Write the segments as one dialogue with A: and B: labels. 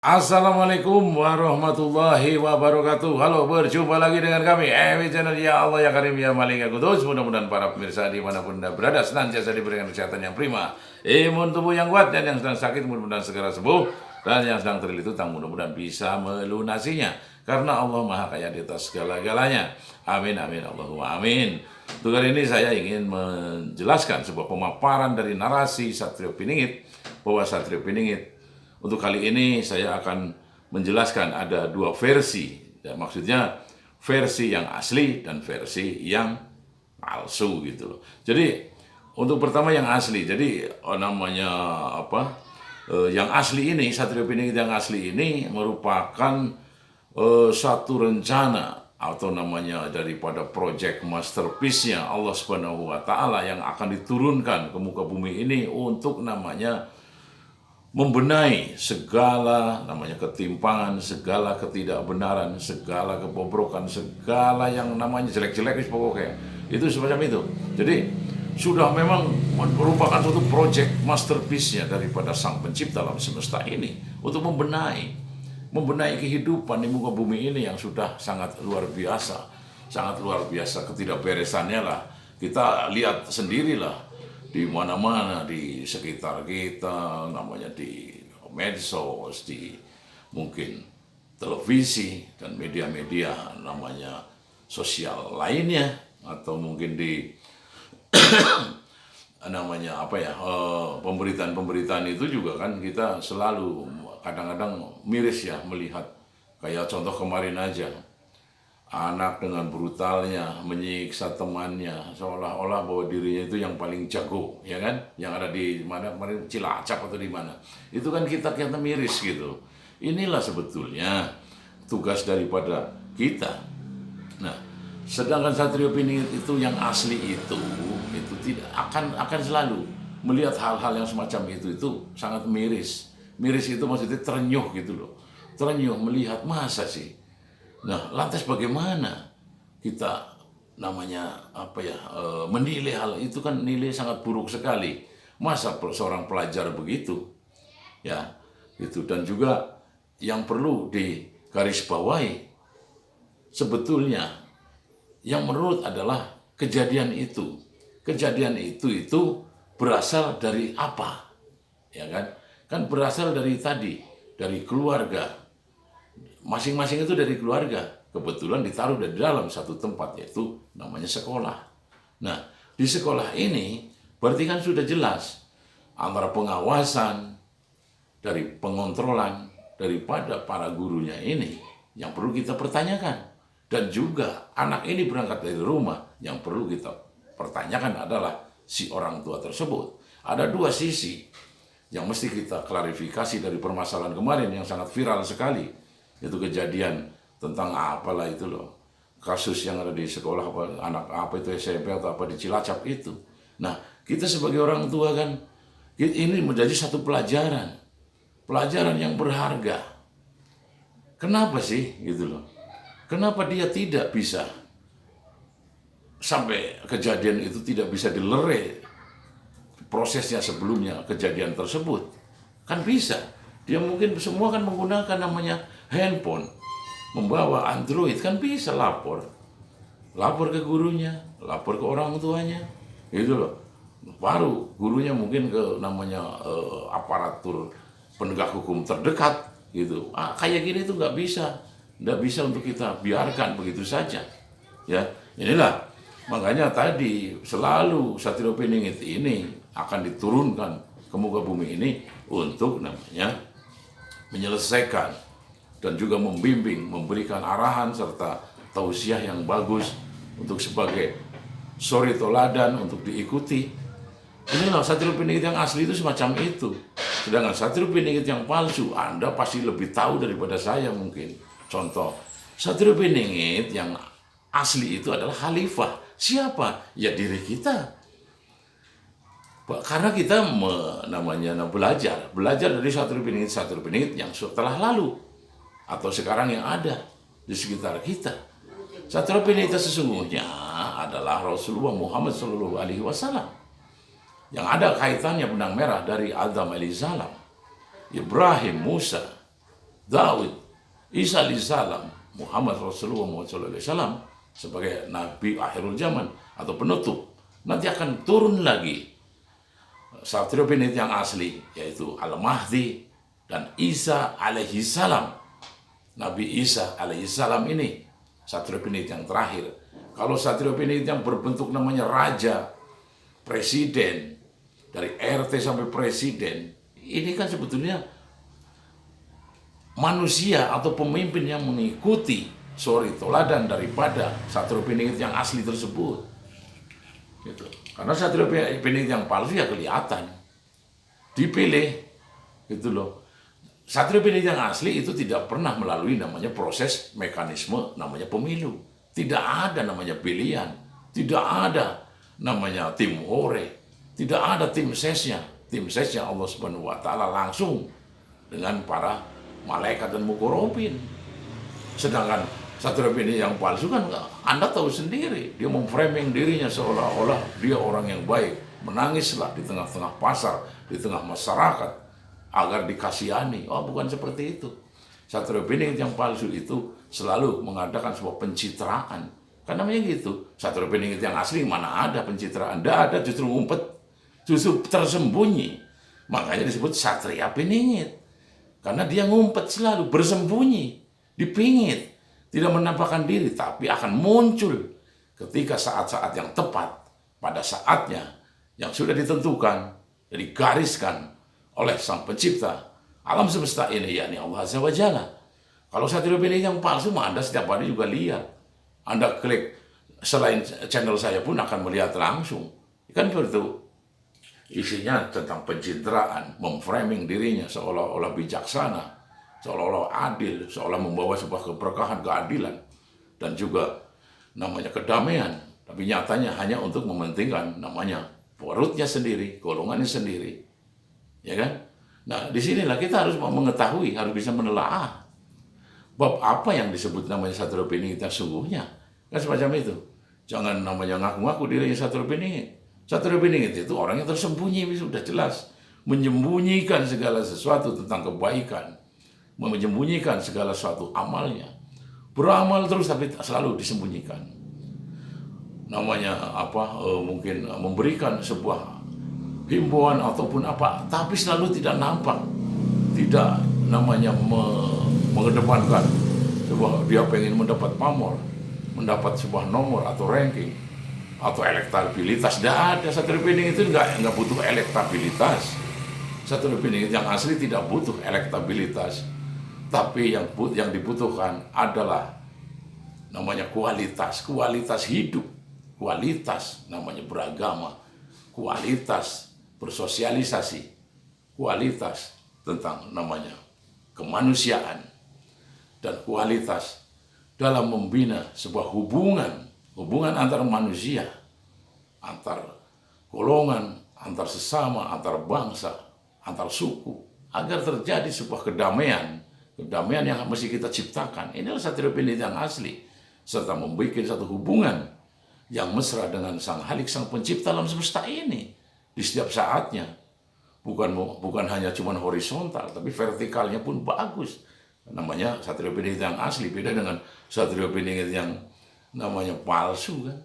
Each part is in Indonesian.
A: Assalamualaikum warahmatullahi wabarakatuh. Halo, berjumpa lagi dengan kami Emi Channel. Ya Allah ya Karim ya Malik ya Kudus. Mudah-mudahan para pemirsa dimanapun anda berada senantiasa diberikan kesehatan yang prima, imun tubuh yang kuat, dan yang sedang sakit mudah-mudahan segera sembuh, dan yang sedang terlilit utang mudah-mudahan bisa melunasinya, karena Allah Maha Kaya di atas segala-galanya. Amin amin Allahumma amin. Untuk kali ini saya ingin menjelaskan sebuah pemaparan dari narasi Satrio Piningit, bahwa Satrio Piningit untuk kali ini saya akan menjelaskan ada dua versi. Ya, maksudnya versi yang asli dan versi yang palsu gitu loh. Jadi untuk pertama yang asli. Jadi namanya apa? Yang asli ini, Satrio Piningit yang asli ini merupakan satu rencana atau namanya daripada project masterpiece-nya Allah Subhanahu wa taala yang akan diturunkan ke muka bumi ini untuk namanya membenahi segala namanya ketimpangan, segala ketidakbenaran, segala kebobrokan, segala yang namanya jelek-jelek pokoknya. Itu semacam itu. Jadi sudah memang merupakan suatu project masterpiece-nya daripada Sang Pencipta alam semesta ini untuk membenahi kehidupan di muka bumi ini yang sudah sangat luar biasa. Sangat luar biasa ketidakberesannya lah. Kita lihat sendirilah di mana-mana di sekitar kita, namanya di medsos, di mungkin televisi dan media-media namanya sosial lainnya, atau mungkin di namanya apa ya, pemberitaan-pemberitaan itu juga kan kita selalu kadang-kadang miris ya melihat, kayak contoh kemarin aja, anak dengan brutalnya menyiksa temannya seolah-olah bahwa dirinya itu yang paling jago, ya kan? Yang ada di mana kemarin, Cilacap atau di mana? Itu kan kita miris gitu. Inilah sebetulnya tugas daripada kita. Nah, sedangkan Satrio Piningit itu yang asli itu tidak akan selalu melihat hal-hal yang semacam itu sangat miris. Miris itu maksudnya terenyuh gitu loh. Terenyuh melihat, masa sih. Nah, lantas bagaimana kita namanya apa ya, menilai hal itu? Kan nilai sangat buruk sekali. Masa seorang pelajar begitu, ya itu. Dan juga yang perlu digarisbawahi sebetulnya yang menurut adalah kejadian itu berasal dari apa, ya kan? Kan berasal dari dari keluarga. Masing-masing itu dari keluarga, kebetulan ditaruh di dalam satu tempat, yaitu namanya sekolah. Nah, di sekolah ini berarti kan sudah jelas antara pengawasan, dari pengontrolan daripada para gurunya ini yang perlu kita pertanyakan. Dan juga anak ini berangkat dari rumah, yang perlu kita pertanyakan adalah si orang tua tersebut. Ada dua sisi yang mesti kita klarifikasi dari permasalahan kemarin yang sangat viral sekali. Itu kejadian tentang apalah itu loh, kasus yang ada di sekolah anak apa itu SMP atau apa di Cilacap itu. Nah, kita sebagai orang tua kan, ini menjadi satu pelajaran yang berharga. Kenapa sih gitu loh? Kenapa dia tidak bisa sampai kejadian itu tidak bisa dilerai prosesnya sebelumnya kejadian tersebut? Kan bisa. Dia mungkin semua kan menggunakan namanya handphone, membawa Android, kan bisa lapor ke gurunya, lapor ke orang tuanya, gitu loh. Baru gurunya mungkin ke namanya aparatur penegak hukum terdekat, gitu. Kayak gini tuh nggak bisa untuk kita biarkan begitu saja, ya. Inilah makanya tadi selalu Satrio Piningit ini akan diturunkan ke muka bumi ini untuk namanya menyelesaikan dan juga membimbing, memberikan arahan serta tausiah yang bagus untuk sebagai suri toladan untuk diikuti. Inilah Satrio Piningit yang asli itu semacam itu. Sedangkan Satrio Piningit yang palsu, Anda pasti lebih tahu daripada saya mungkin. Contoh, Satrio Piningit yang asli itu adalah khalifah. Siapa? Ya diri kita. Karena kita belajar dari Satrio Piningit yang setelah lalu atau sekarang yang ada di sekitar kita. Satrio Piningit sesungguhnya adalah Rasulullah Muhammad SAW yang ada kaitannya benang merah dari Adam alaihissalam, Ibrahim, Musa, Daud, Isa alaihissalam, Muhammad Rasulullah SAW sebagai Nabi akhirul zaman atau penutup, nanti akan turun lagi Satrio Pinit yang asli, yaitu Al-Mahdi dan Isa alaihissalam. Nabi Isa alaihissalam ini Satrio Pinit yang terakhir. Kalau Satrio Pinit yang berbentuk namanya raja, presiden, dari RT sampai presiden, ini kan sebetulnya manusia atau pemimpin yang mengikuti toladan daripada Satrio Pinit yang asli tersebut. Gitu. Karena Satrio Pinit yang palsu ya kelihatan dipilih, gitu loh. Satrio Pinit yang asli itu tidak pernah melalui namanya proses mekanisme namanya pemilu. Tidak ada namanya pilihan, tidak ada namanya tim hore, tidak ada tim sesnya. Tim sesnya Allah Subhanahu wa taala langsung dengan para malaikat dan mukorobin. Sedangkan Satrio Pinit yang palsu kan Anda tahu sendiri, dia memframing dirinya seolah-olah dia orang yang baik, menangislah di tengah-tengah pasar, di tengah masyarakat agar dikasihani. Oh, bukan seperti itu. Satrio Pinit yang palsu itu selalu mengadakan sebuah pencitraan. Kan namanya gitu. Satrio Pinit yang asli mana ada pencitraan? Tidak ada, justru ngumpet, justru tersembunyi. Makanya disebut Satria Piningit. Karena dia ngumpet selalu, bersembunyi, dipingit. Tidak menampakkan diri, tapi akan muncul ketika saat-saat yang tepat, pada saatnya yang sudah ditentukan, digariskan oleh Sang Pencipta alam semesta ini, yakni Allah Azza wa Jalla. Kalau Satrio Pinit yang palsu, Anda setiap hari juga lihat. Anda klik selain channel saya pun akan melihat langsung. Kan begitu. Isinya tentang pencitraan, memframing dirinya seolah-olah bijaksana, seolah-olah adil, seolah membawa sebuah keberkahan, keadilan, dan juga namanya kedamaian. Tapi nyatanya hanya untuk mementingkan namanya perutnya sendiri, golongannya sendiri. Ya kan? Nah, disinilah kita harus mengetahui, harus bisa menelaah bab apa yang disebut namanya Satrio Pinit yang sungguhnya. Kan semacam itu. Jangan namanya ngaku-ngaku dirinya Satrio Pinit. Satrio Pinit itu orang yang tersembunyi, sudah jelas. Menyembunyikan segala sesuatu tentang kebaikan. Menyembunyikan segala sesuatu amalnya. Beramal terus tapi selalu disembunyikan. Namanya apa? Mungkin memberikan sebuah himbauan ataupun apa, tapi selalu tidak nampak. Tidak namanya mengedepankan sebuah dia pengen mendapat pamor, mendapat sebuah nomor atau ranking atau elektabilitas. Tidak ada. Satrio Pinit itu nggak butuh elektabilitas. Satrio Pinit yang asli tidak butuh elektabilitas, tapi yang dibutuhkan adalah namanya kualitas hidup, kualitas namanya beragama, kualitas bersosialisasi, kualitas tentang namanya kemanusiaan, dan kualitas dalam membina sebuah hubungan antar manusia, antar golongan, antar sesama, antar bangsa, antar suku, agar terjadi sebuah kedamaian yang mesti kita ciptakan. Inilah Satrio Pinit yang asli, serta membuat satu hubungan yang mesra dengan Sang Halik, Sang Pencipta alam semesta ini di setiap saatnya. Bukan hanya cuman horizontal, tapi vertikalnya pun bagus. Namanya Satrio Pinit yang asli, beda dengan Satrio Pinit yang namanya palsu kan.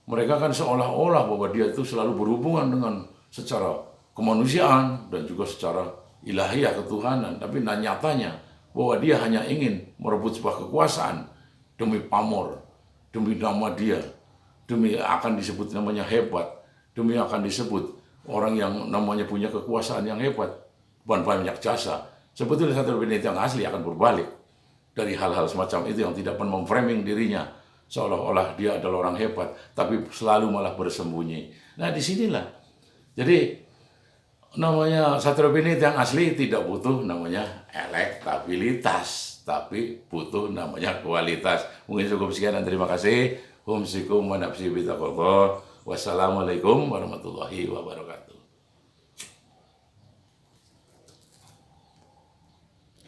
A: Mereka kan seolah-olah bahwa dia itu selalu berhubungan dengan secara kemanusiaan dan juga secara ilahiyah ketuhanan, tapi nyatanya bahwa dia hanya ingin merebut sebuah kekuasaan demi pamor, demi nama dia, demi akan disebut namanya hebat, demi akan disebut orang yang namanya punya kekuasaan yang hebat, banyak jasa. Sebetulnya Satrio Pinit yang asli akan berbalik dari hal-hal semacam itu yang tidak pernah memframing dirinya seolah-olah dia adalah orang hebat, tapi selalu malah bersembunyi. Nah, disinilah. Jadi namanya Satrio Pinit yang asli tidak butuh namanya elektabilitas, tapi butuh namanya kualitas. Mungkin cukup sekian dan terima kasih. Wassalamualaikum warahmatullahi wabarakatuh.